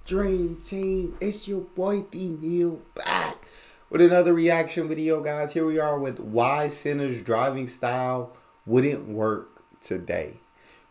Dream Team? It's your boy Neal back with another reaction video, guys. Here we are with why Senna's driving style wouldn't work today.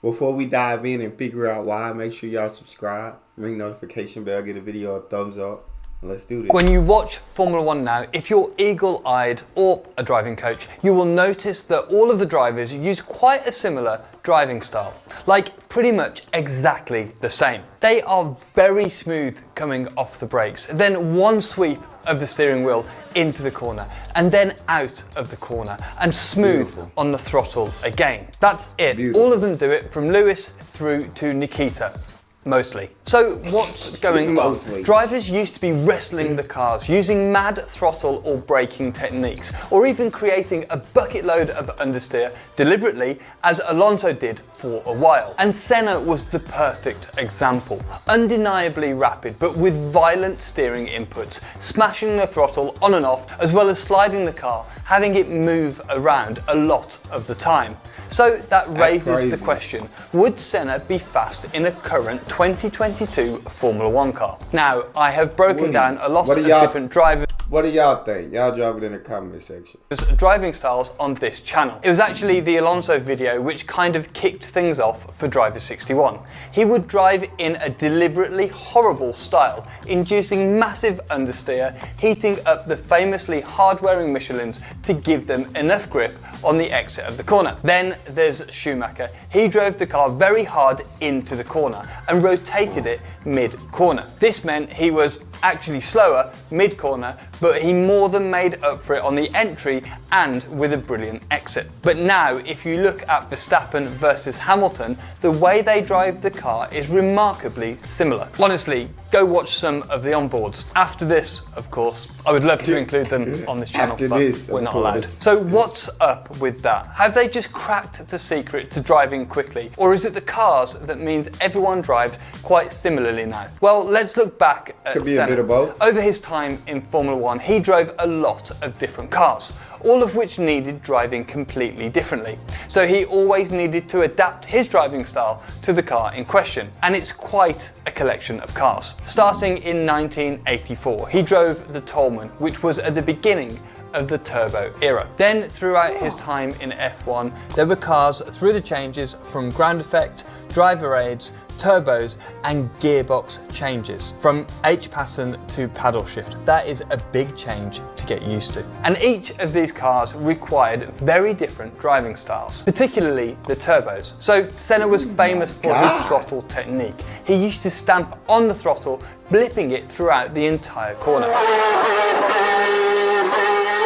Before we dive in and figure out why, make sure y'all subscribe, ring notification bell, give the video a thumbs up. Let's do this. When you watch Formula One now, if you're eagle-eyed or a driving coach, you will notice that all of the drivers use quite a similar driving style. Like pretty much exactly the same. They are very smooth coming off the brakes, then one sweep of the steering wheel into the corner, and then out of the corner, and smooth on the throttle again. That's it. Beautiful. All of them do it from Lewis through to Nikita. Mostly. So what's going on? Drivers used to be wrestling the cars, using mad throttle or braking techniques, or even creating a bucket load of understeer deliberately, as Alonso did for a while. And Senna was the perfect example. Undeniably rapid, but with violent steering inputs, smashing the throttle on and off, as well as sliding the car, having it move around a lot of the time. So that raises the question, would Senna be fast in a current 2022 Formula One car? Now, I have broken down a lot of different drivers. What do y'all think? Y'all drop it in the comment section. Driving styles on this channel. It was actually the Alonso video which kind of kicked things off for Driver 61. He would drive in a deliberately horrible style, inducing massive understeer, heating up the famously hard-wearing Michelins to give them enough grip on the exit of the corner. Then there's Schumacher. He drove the car very hard into the corner and rotated it mid-corner. This meant he was actually slower mid-corner, but he more than made up for it on the entry and with a brilliant exit. But now, if you look at Verstappen versus Hamilton, the way they drive the car is remarkably similar. Honestly, go watch some of the onboards. After this, of course, I would love to include them on this channel, but we're not allowed. So what's up with that? Have they just cracked the secret to driving quickly? Or is it the cars that means everyone drives quite similarly now? Well, let's look back at Senna. Over his time in Formula One, he drove a lot of different cars, all of which needed driving completely differently. So he always needed to adapt his driving style to the car in question. And it's quite a collection of cars. Starting in 1984, he drove the Tolman, which was at the beginning of the turbo era. Then throughout his time in F1, there were cars through the changes from ground effect, driver aids, turbos and gearbox changes, from H-pattern to paddle shift. That is a big change to get used to. And each of these cars required very different driving styles, particularly the turbos. So Senna was famous for his throttle technique. He used to stamp on the throttle, blipping it throughout the entire corner.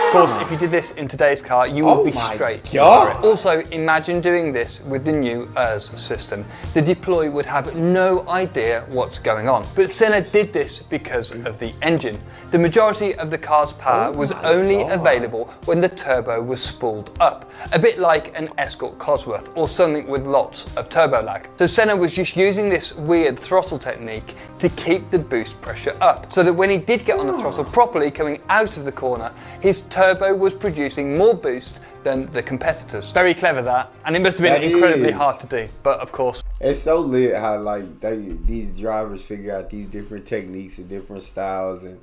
Of course, if you did this in today's car, you would be straight for it. Also, imagine doing this with the new ERS system. The deploy would have no idea what's going on. But Senna did this because of the engine. The majority of the car's power was only available when the turbo was spooled up, a bit like an Escort Cosworth or something with lots of turbo lag. So Senna was just using this weird throttle technique to keep the boost pressure up, so that when he did get on the throttle properly coming out of the corner, his turbo was producing more boost than the competitors. Very clever that, and it must have been incredibly hard to do, but of course. It's so lit how like these drivers figure out these different techniques and different styles and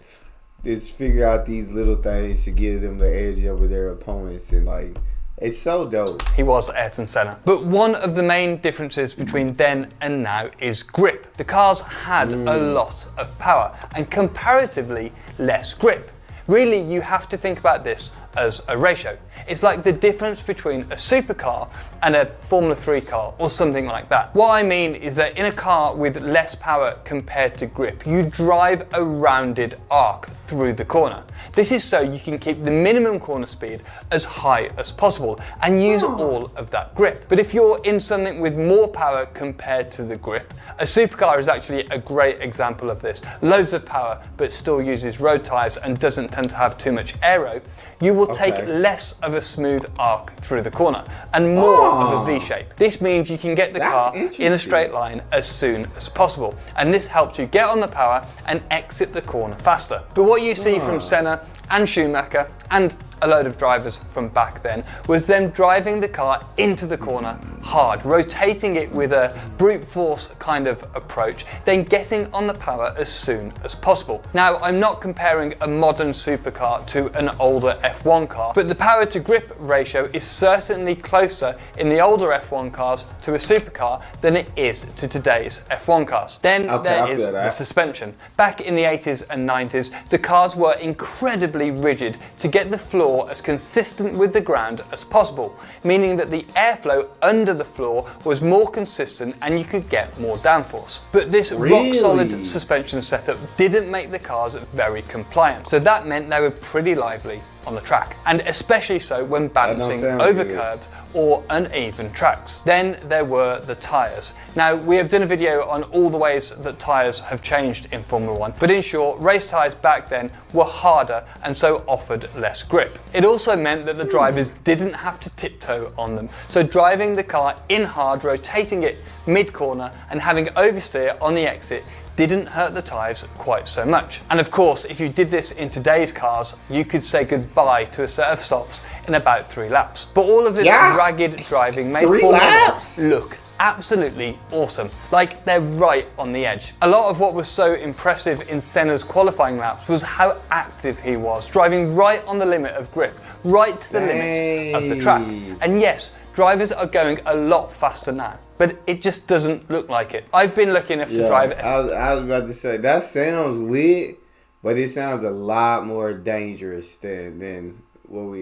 just figure out these little things to give them the edge over their opponents, and like, it's so dope. He was Ayrton Senna. But one of the main differences between then and now is grip. The cars had a lot of power and comparatively less grip. Really, you have to think about this as a ratio. It's like the difference between a supercar and a Formula 3 car or something like that. What I mean is that in a car with less power compared to grip, you drive a rounded arc through the corner. This is so you can keep the minimum corner speed as high as possible and use all of that grip. But if you're in something with more power compared to the grip, a supercar is actually a great example of this. Loads of power, but still uses road tyres and doesn't tend to have too much aero. You will take less of a smooth arc through the corner and more of a V shape. This means you can get the car in a straight line as soon as possible, and this helps you get on the power and exit the corner faster. But what you see from Senna and Schumacher and a load of drivers from back then was them driving the car into the corner hard, rotating it with a brute force kind of approach, then getting on the power as soon as possible. Now, I'm not comparing a modern supercar to an older F1 car, but the power to grip ratio is certainly closer in the older F1 cars to a supercar than it is to today's F1 cars. Then there is the suspension. Back in the 80s and 90s, the cars were incredibly rigid to get the floor as consistent with the ground as possible, meaning that the airflow under the floor was more consistent and you could get more downforce. But this rock-solid suspension setup didn't make the cars very compliant, so that meant they were pretty lively on the track, and especially so when balancing over curbs or uneven tracks. Then there were the tyres. Now, we have done a video on all the ways that tyres have changed in Formula 1, but in short, race tyres back then were harder and so offered less grip. It also meant that the drivers didn't have to tiptoe on them, so driving the car in hard, rotating it mid-corner and having oversteer on the exit didn't hurt the tyres quite so much. And of course, if you did this in today's cars, you could say goodbye to a set of softs in about 3 laps. But all of this ragged driving made Formula 1 look absolutely awesome, like they're right on the edge. A lot of what was so impressive in Senna's qualifying laps was how active he was, driving right on the limit of grip, right to the limits of the track. And yes, drivers are going a lot faster now, but it just doesn't look like it. I've been lucky enough to drive it. I was about to say, that sounds lit, but it sounds a lot more dangerous than what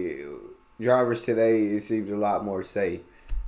drivers today. It seems a lot more safe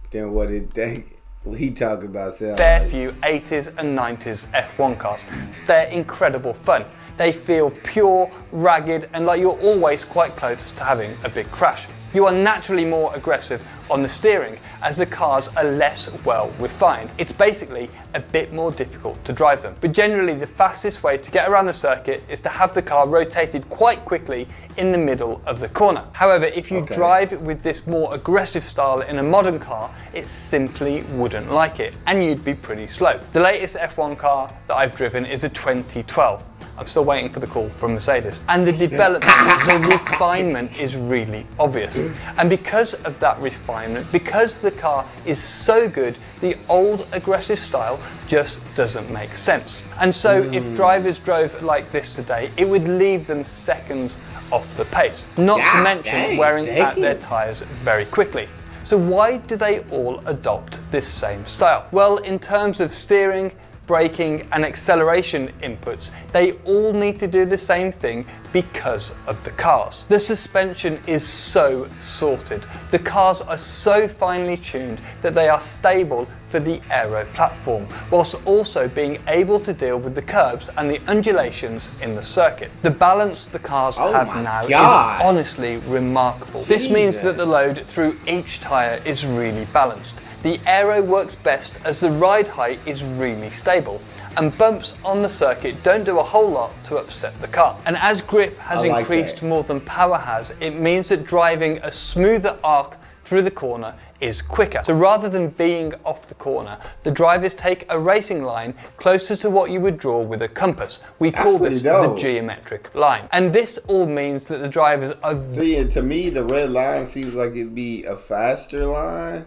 than what he talking about. Fair few 80s and 90s F1 cars. They're incredible fun. They feel pure, ragged, and like you're always quite close to having a big crash. You are naturally more aggressive on the steering as the cars are less well refined. It's basically a bit more difficult to drive them. But generally the fastest way to get around the circuit is to have the car rotated quite quickly in the middle of the corner. However, if you drive with this more aggressive style in a modern car, it simply wouldn't like it and you'd be pretty slow. The latest F1 car that I've driven is a 2012. I'm still waiting for the call from Mercedes. And the development, the refinement is really obvious. And because of that refinement, because the car is so good, the old aggressive style just doesn't make sense. And so if drivers drove like this today, it would leave them seconds off the pace. Not to mention wearing out their tyres very quickly. So why do they all adopt this same style? Well, in terms of steering, braking and acceleration inputs, they all need to do the same thing because of the cars. The suspension is so sorted. The cars are so finely tuned that they are stable for the aero platform, whilst also being able to deal with the curbs and the undulations in the circuit. The balance the cars have now is honestly remarkable. This means that the load through each tyre is really balanced. The aero works best as the ride height is really stable, and bumps on the circuit don't do a whole lot to upset the car. And as grip has increased more than power has, it means that driving a smoother arc through the corner is quicker. So rather than being off the corner, the drivers take a racing line closer to what you would draw with a compass. We call this the geometric line. And this all means that the drivers are... See, to me, the red line seems like it'd be a faster line.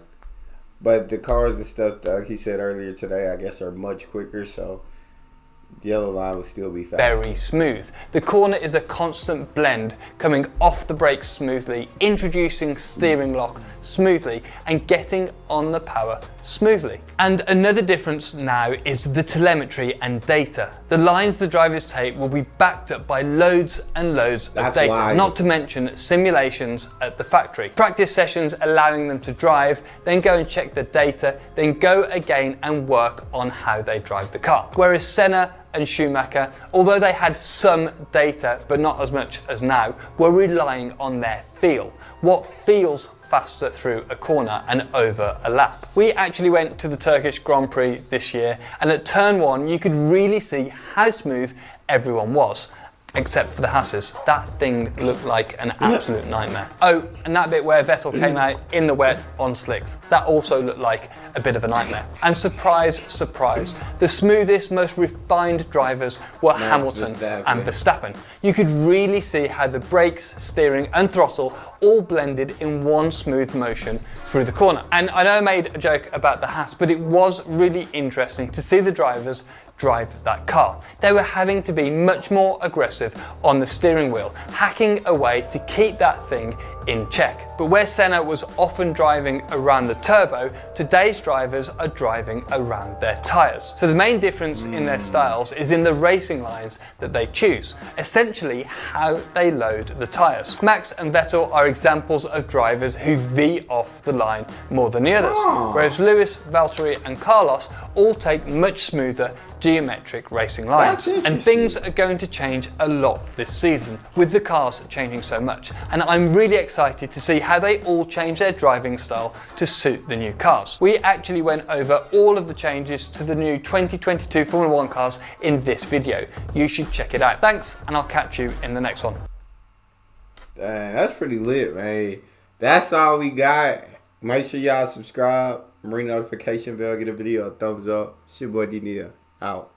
But the cars and stuff, like he said earlier today, I guess are much quicker, so the yellow line will still be fast. Very smooth. The corner is a constant blend, coming off the brakes smoothly, introducing steering lock smoothly, and getting on the power smoothly. And another difference now is the telemetry and data. The lines the drivers take will be backed up by loads and loads of data, not to mention simulations at the factory. Practice sessions allowing them to drive, then go and check the data, then go again and work on how they drive the car. Whereas Senna and Schumacher, although they had some data, but not as much as now, were relying on their feel. What feels faster through a corner and over a lap. We actually went to the Turkish Grand Prix this year, and at turn 1 you could really see how smooth everyone was. except for the Hasses. That thing looked like an absolute nightmare. Oh, and that bit where Vettel came out in the wet on slicks, that also looked like a bit of a nightmare. And surprise, surprise, the smoothest, most refined drivers were Hamilton and Verstappen. You could really see how the brakes, steering and throttle all blended in one smooth motion through the corner. And I know I made a joke about the Haas, but it was really interesting to see the drivers drive that car. They were having to be much more aggressive on the steering wheel, hacking away to keep that thing in check. But where Senna was often driving around the turbo, today's drivers are driving around their tyres. So the main difference in their styles is in the racing lines that they choose, essentially how they load the tyres. Max and Vettel are examples of drivers who V off the line more than the others, whereas Lewis, Valtteri and Carlos all take much smoother geometric racing lines. And things are going to change a lot this season, with the cars changing so much. And I'm really excited to see how they all change their driving style to suit the new cars. We actually went over all of the changes to the new 2022 Formula 1 cars in this video. You should check it out. Thanks, and I'll catch you in the next one. Dang, that's pretty lit, man. That's all we got. Make sure y'all subscribe, ring notification bell, get a video a thumbs up. It's your boy Neal. Out.